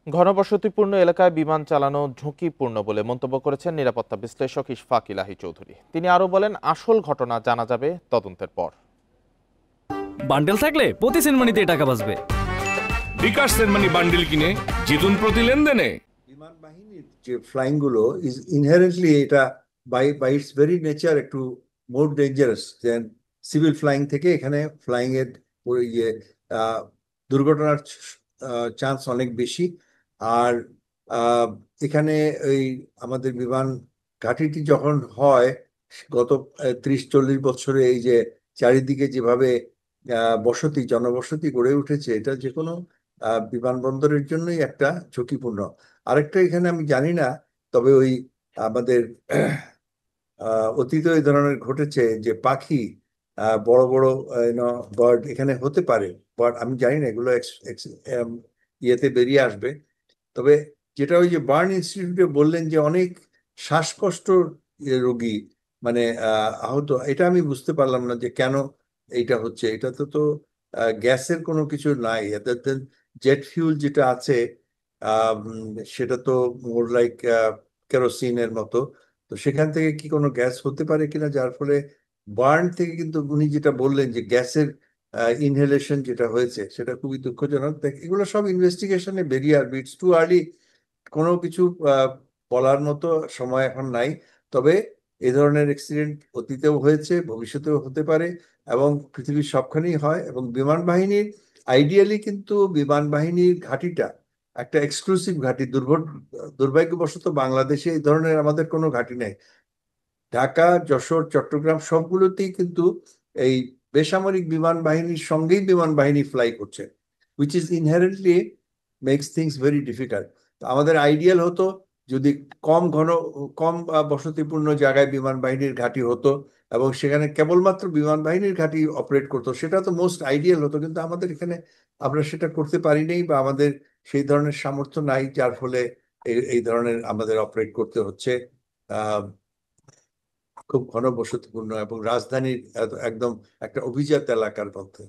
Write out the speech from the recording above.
ঘনবসতিপূর্ণ এলাকায় বিমান চালানো ঝুঁকিপূর্ণ বলে মন্তব্য করেছেন নিরাপত্তা বিশ্লেষক ইশফাক ইলাহি চৌধুরী। তিনি আরও বলেন, আসল ঘটনা জানা যাবে তদন্তের পর। বান্ডেল থাকলে প্রতি সেনমানিতে টাকা বাঁচবে। বিকাশ সেনমানি বান্ডিল কিনে জিতুন প্রতি লেনদেনে। বিমান বাহিনীর যে ফ্লাইং গুলো ইজ ইনহেরেন্টলি এটা বাই ইটস ভেরি নেচার একটু মোর ডেঞ্জারাস দেন সিভিল ফ্লাইং থেকে। এখানে ফ্লাইং এর ইয়ে দুর্ঘটনার চান্স অনেক বেশি। আর এখানে এই আমাদের বিমান ঘাঁটিটি যখন হয় গত 30-40 বছরে এই যে চারিদিকে যেভাবে জনবসতি গড়ে উঠেছে, এটা যে কোনো বিমানবন্দরের জন্যই একটা ঝুঁকিপূর্ণ। আরেকটা এখানে আমি জানি না, তবে ওই আমাদের অতীতে এই ধরনের ঘটেছে যে পাখি বড় বড় বার্ড এখানে হতে পারে, বাট আমি জানি না এগুলো ইয়েতে বেরিয়ে আসবে। তবে যেটা ওই যে বার্ন ইনস্টিটিউটে বললেন যে অনেক শ্বাসকষ্ট রোগী মানে আহত, এটা আমি বুঝতে পারলাম না যে কেন এইটা হচ্ছে। এটা তো গ্যাসের কোনো কিছু নাই, জেট ফিউল যেটা আছে সেটা তো মোর লাইক কেরোসিনের মতো। তো সেখান থেকে কি কোনো গ্যাস হতে পারে কিনা, যার ফলে বার্ন থেকে কিন্তু উনি যেটা বললেন যে গ্যাসের ইনহেলেশন যেটা হয়েছে সেটা খুবই দুঃখজনক। এগুলো সব ইনভেস্টিগেশনে বেরিয়ে আসবে, ইটস টু আর্লি কোনো কিছু বলার মতো সময় এখন নাই। তবে এই ধরনের অ্যাক্সিডেন্ট অতীতেও হয়েছে, ভবিষ্যতেও হতে পারে, এবং পৃথিবীর সবখানেই হয়। এবং বিমান বাহিনীর আইডিয়ালি কিন্তু বিমান বাহিনীর ঘাঁটিটা একটা এক্সক্লুসিভ ঘাঁটি। দুর্ভাগ্যবশত বাংলাদেশে এই ধরনের আমাদের কোনো ঘাঁটি নেই। ঢাকা, যশোর, চট্টগ্রাম সবগুলোতেই কিন্তু এই বেসামরিক বিমান বাহিনীর সঙ্গেই বিমান বাহিনী ফ্লাই করছে, which is inherently makes things very difficult. তো আমাদের আইডিয়াল হতো যদি কম বসতিপূর্ণ জায়গায় বিমান বাহিনীর ঘাঁটি হতো এবং সেখানে কেবলমাত্র বিমান বাহিনীর ঘাঁটি অপারেট করতো, সেটা তো মোস্ট আইডিয়াল হতো। কিন্তু আমাদের এখানে আমরা সেটা করতে পারি নাই, বা আমাদের সেই ধরনের সামর্থ্য নাই, যার ফলে এই ধরনের আমাদের অপারেট করতে হচ্ছে খুব ঘনবসতিপূর্ণ এবং রাজধানীর একদম একটা অভিজাত এলাকার মধ্যে।